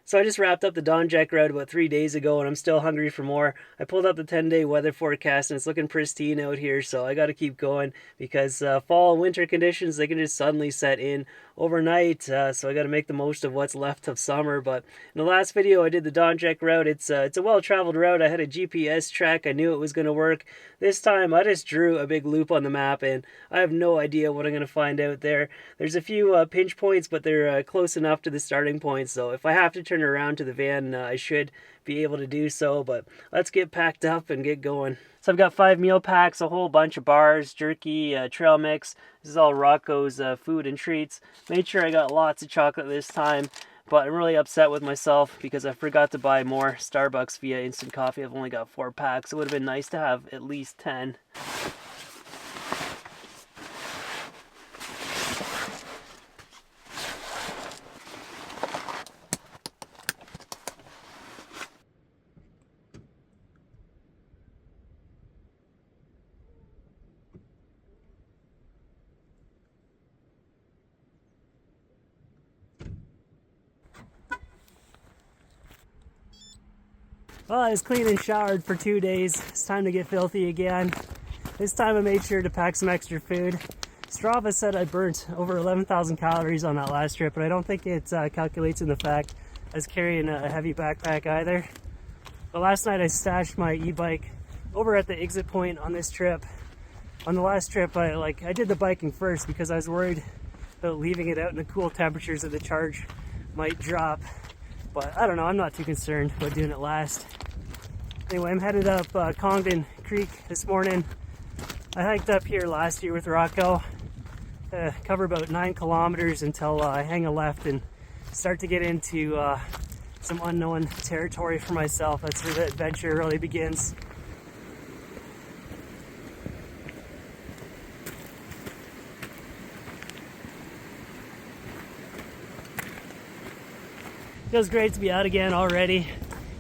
So I just wrapped up the Don Jack route about 3 days ago, and I'm still hungry for more. I pulled up the 10-day weather forecast, and it's looking pristine out here, so I got to keep going because fall and winter conditions, they can just suddenly set in overnight, so I got to make the most of what's left of summer. But in the last video, I did the Don Jack route. It's a well-traveled route. I had a GPS track. I knew it was going to work. This time, I just drew a big loop on the map, and I have no idea what I'm going to find out there. There's a few pinch points, but they're close enough to the starting point, so if I have to turn around to the van, I should be able to do so. But let's get packed up and get going. So I've got 5 meal packs, a whole bunch of bars, jerky, trail mix. This is all Rocco's food and treats. Made sure I got lots of chocolate this time, but I'm really upset with myself because I forgot to buy more Starbucks via instant coffee. I've only got 4 packs. It would have been nice to have at least 10. Well, I was clean and showered for 2 days. It's time to get filthy again. This time I made sure to pack some extra food. Strava said I burnt over 11,000 calories on that last trip, but I don't think it calculates in the fact I was carrying a heavy backpack either. But last night I stashed my e-bike over at the exit point on this trip. On the last trip, I did the biking first because I was worried about leaving it out in the cool temperatures that the charge might drop. But I don't know, I'm not too concerned about doing it last. Anyway, I'm headed up Congdon Creek this morning. I hiked up here last year with Rocco. Cover about 9 kilometers until I hang a left and start to get into some unknown territory for myself. That's where the adventure really begins. Feels great to be out again already.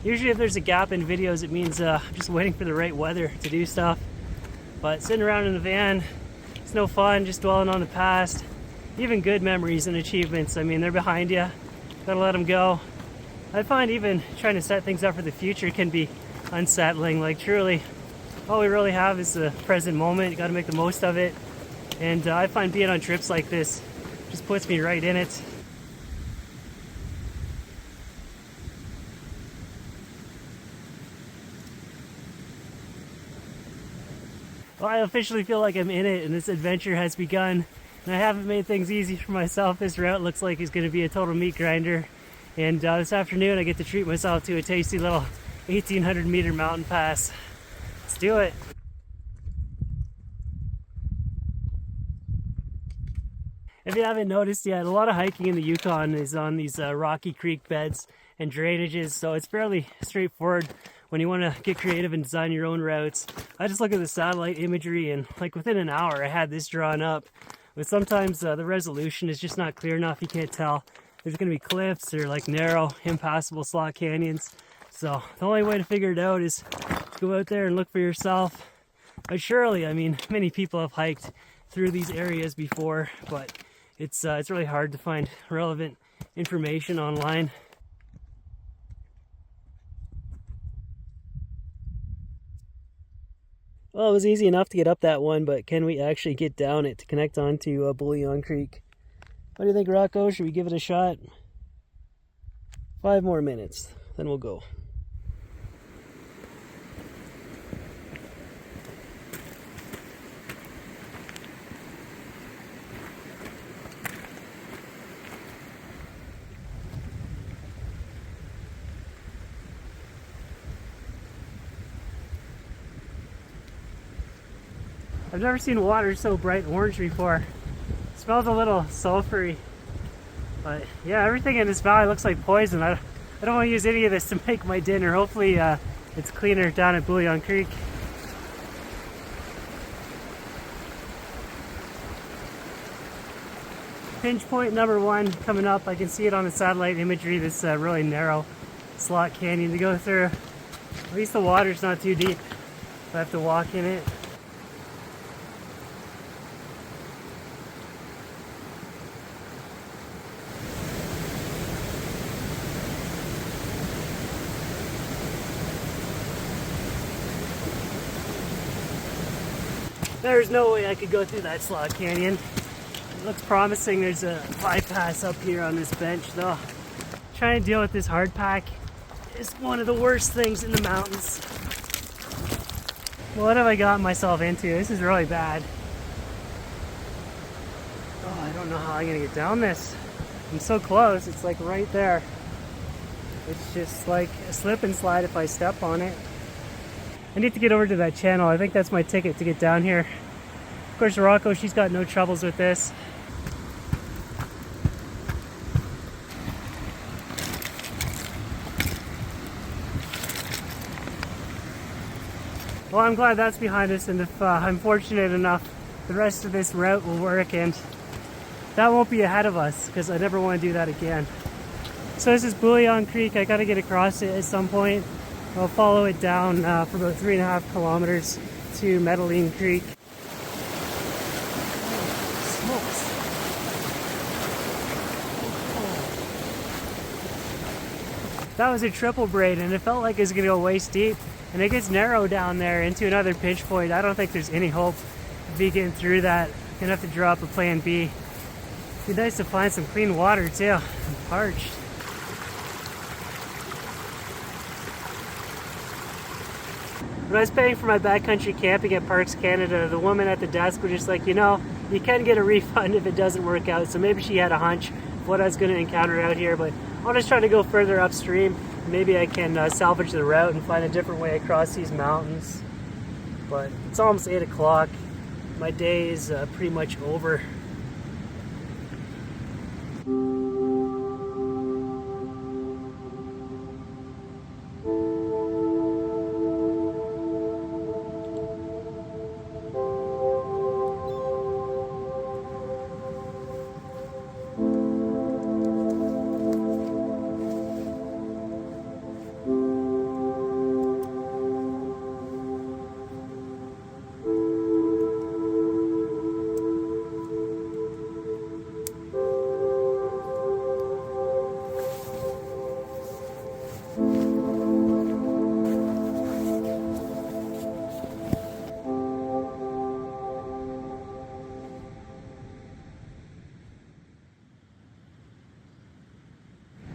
Usually if there's a gap in videos, it means I'm just waiting for the right weather to do stuff. But sitting around in the van, it's no fun, just dwelling on the past. Even good memories and achievements, I mean, they're behind you. Gotta let them go. I find even trying to set things up for the future can be unsettling. Like truly, all we really have is the present moment. You gotta make the most of it. And I find being on trips like this just puts me right in it. Well, I officially feel like I'm in it and this adventure has begun. And I haven't made things easy for myself. This route looks like it's going to be a total meat grinder. And this afternoon I get to treat myself to a tasty little 1,800 meter mountain pass. Let's do it. If you haven't noticed yet, a lot of hiking in the Yukon is on these rocky creek beds and drainages, so it's fairly straightforward when you want to get creative and design your own routes. I just look at the satellite imagery and like within an hour I had this drawn up. But sometimes the resolution is just not clear enough. You can't tell there's going to be cliffs or like narrow, impassable slot canyons. So the only way to figure it out is to go out there and look for yourself. But surely, I mean, many people have hiked through these areas before, but it's really hard to find relevant information online. Well, it was easy enough to get up that one, but can we actually get down it to connect onto Bullion Creek? What do you think, Rocco? Should we give it a shot? 5 more minutes, then we'll go. I've never seen water so bright orange before. It smells a little sulfury. But yeah, everything in this valley looks like poison. I don't want to use any of this to make my dinner. Hopefully it's cleaner down at Bullion Creek. Pinch point number 1 coming up. I can see it on the satellite imagery, this really narrow slot canyon to go through. At least the water's not too deep if I have to walk in it. There's no way I could go through that slot canyon. It looks promising. There's a bypass up here on this bench though. Trying to deal with this hard pack is one of the worst things in the mountains. What have I gotten myself into? This is really bad. Oh, I don't know how I'm gonna get down this. I'm so close, it's like right there. It's just like a slip and slide if I step on it. I need to get over to that channel. I think that's my ticket to get down here. Of course, Rocco, she's got no troubles with this. Well, I'm glad that's behind us, and if I'm fortunate enough, the rest of this route will work and that won't be ahead of us, because I never want to do that again. So this is Bouillon Creek. I got to get across it at some point. I'll follow it down for about 3.5 kilometers to Medellin Creek. That was a triple braid and it felt like it was gonna go waist deep, and it gets narrow down there into another pinch point. I don't think there's any hope of me getting through that. Gonna have to draw up a plan B. Be nice to find some clean water too. I'm parched. When I was paying for my backcountry camping at Parks Canada, the woman at the desk was just like, you know, you can get a refund if it doesn't work out. So maybe she had a hunch of what I was going to encounter out here, but I'll just try to go further upstream. Maybe I can salvage the route and find a different way across these mountains. But it's almost 8 o'clock. My day is pretty much over.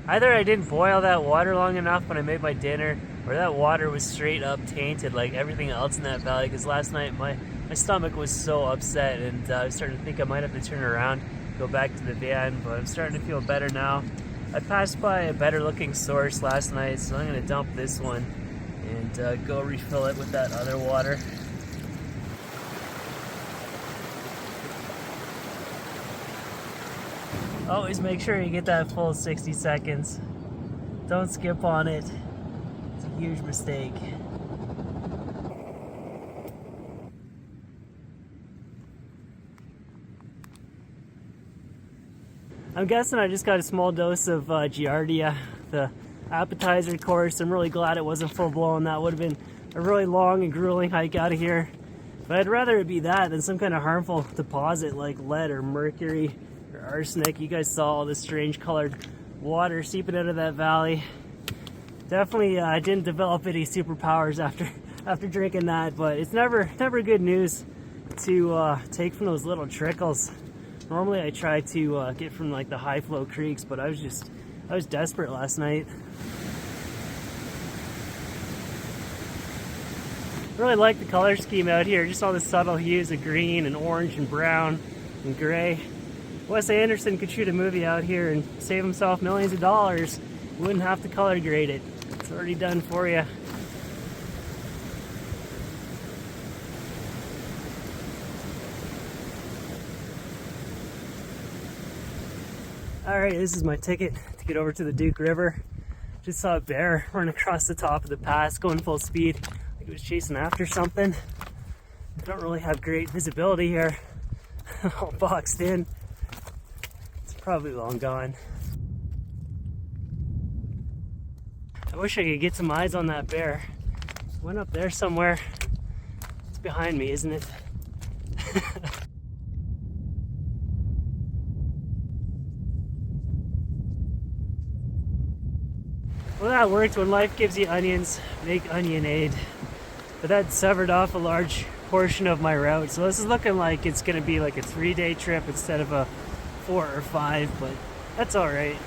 Either I didn't boil that water long enough when I made my dinner, or that water was straight up tainted like everything else in that valley, because last night my stomach was so upset, and I was starting to think I might have to turn around, go back to the van, but I'm starting to feel better now. I passed by a better looking source last night, so I'm going to dump this one and go refill it with that other water. Always make sure you get that full 60 seconds. Don't skip on it. It's a huge mistake. I'm guessing I just got a small dose of Giardia, the appetizer course. I'm really glad it wasn't full blown. That would have been a really long and grueling hike out of here. But I'd rather it be that than some kind of harmful deposit like lead or mercury or arsenic. You guys saw all this strange colored water seeping out of that valley. Definitely didn't develop any superpowers after drinking that, but it's never good news to take from those little trickles. Normally I try to get from like the high flow creeks, but I was desperate last night. Really like the color scheme out here, just all the subtle hues of green and orange and brown and gray. Wes Anderson could shoot a movie out here and save himself millions of dollars. Wouldn't have to color grade it. It's already done for you. Alright, this is my ticket to get over to the Duke River. Just saw a bear run across the top of the pass going full speed. Like it was chasing after something. I don't really have great visibility here. All boxed in. It's probably long gone. I wish I could get some eyes on that bear. It went up there somewhere. It's behind me, isn't it? Well, that worked. When life gives you onions, make onionade. but that severed off a large portion of my route. So this is looking like it's going to be like a 3-day trip instead of a 4 or 5, but that's all right.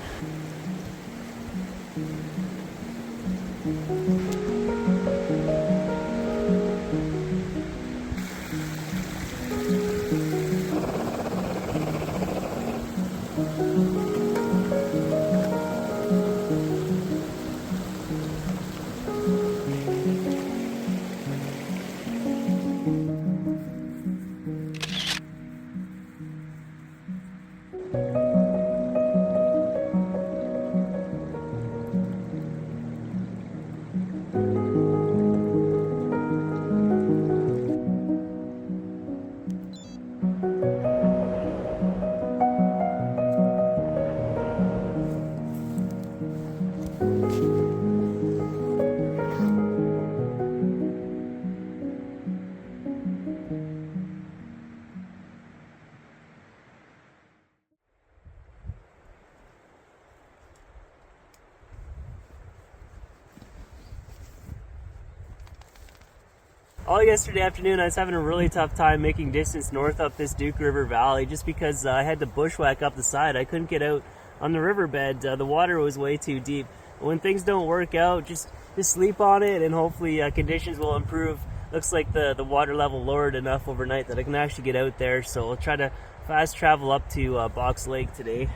All yesterday afternoon, I was having a really tough time making distance north up this Duke River Valley just because I had to bushwhack up the side. I couldn't get out on the riverbed. The water was way too deep. When things don't work out, just sleep on it and hopefully conditions will improve. Looks like the water level lowered enough overnight that I can actually get out there. So I'll try to fast travel up to Box Lake today.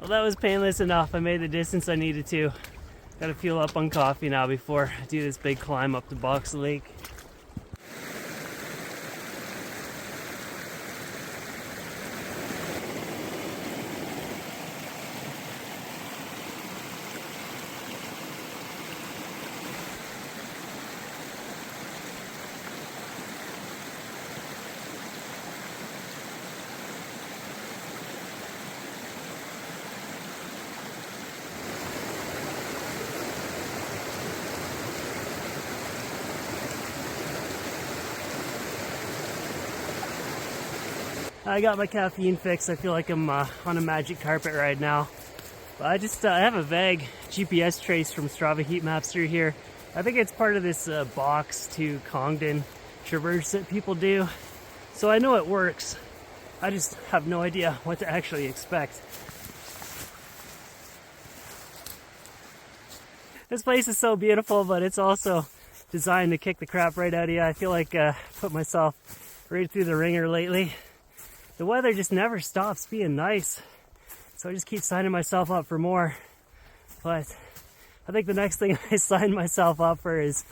Well, that was painless enough. I made the distance I needed to. Gotta fuel up on coffee now before I do this big climb up to Box Lake. I got my caffeine fix. I feel like I'm on a magic carpet right now. But I have a vague GPS trace from Strava heat maps through here. I think it's part of this Box to Congdon traverse that people do. So I know it works. I just have no idea what to actually expect. This place is so beautiful, but it's also designed to kick the crap right out of you. I feel like I put myself right through the ringer lately. The weather just never stops being nice, so I just keep signing myself up for more. But I think the next thing I sign myself up for is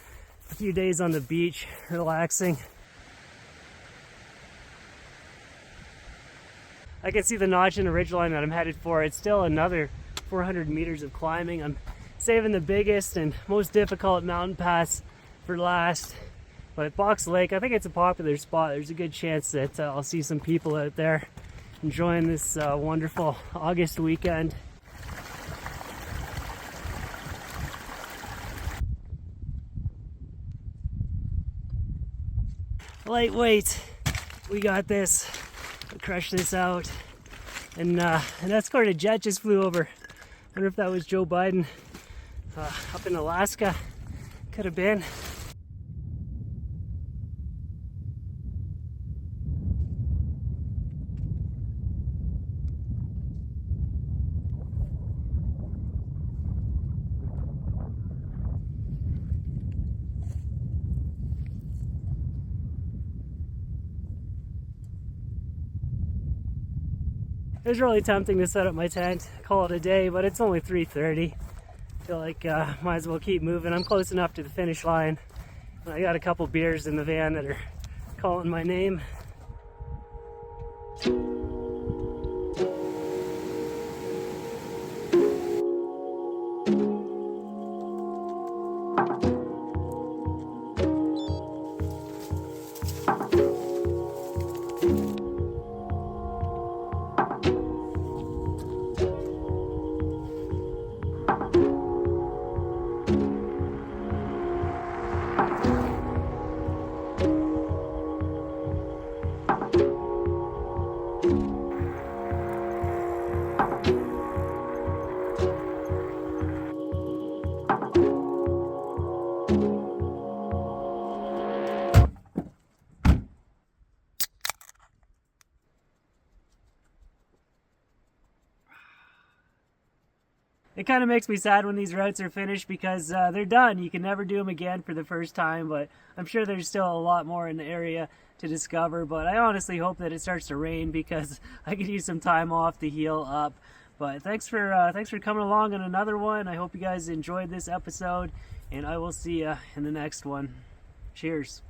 a few days on the beach, relaxing. I can see the notch in the ridgeline that I'm headed for. It's still another 400 meters of climbing. I'm saving the biggest and most difficult mountain pass for last. But Box Lake, I think it's a popular spot. There's a good chance that I'll see some people out there enjoying this wonderful August weekend. Lightweight, we got this. We'll crush this out. And an escorted jet just flew over. Wonder if that was Joe Biden up in Alaska. Could have been. It was really tempting to set up my tent, call it a day, but it's only 3:30. I feel like might as well keep moving. I'm close enough to the finish line. I got a couple beers in the van that are calling my name. It kind of makes me sad when these routes are finished because they're done. You can never do them again for the first time, but I'm sure there's still a lot more in the area to discover. But I honestly hope that it starts to rain because I could use some time off to heal up. But thanks for coming along on another one. I hope you guys enjoyed this episode, and I will see you in the next one. Cheers.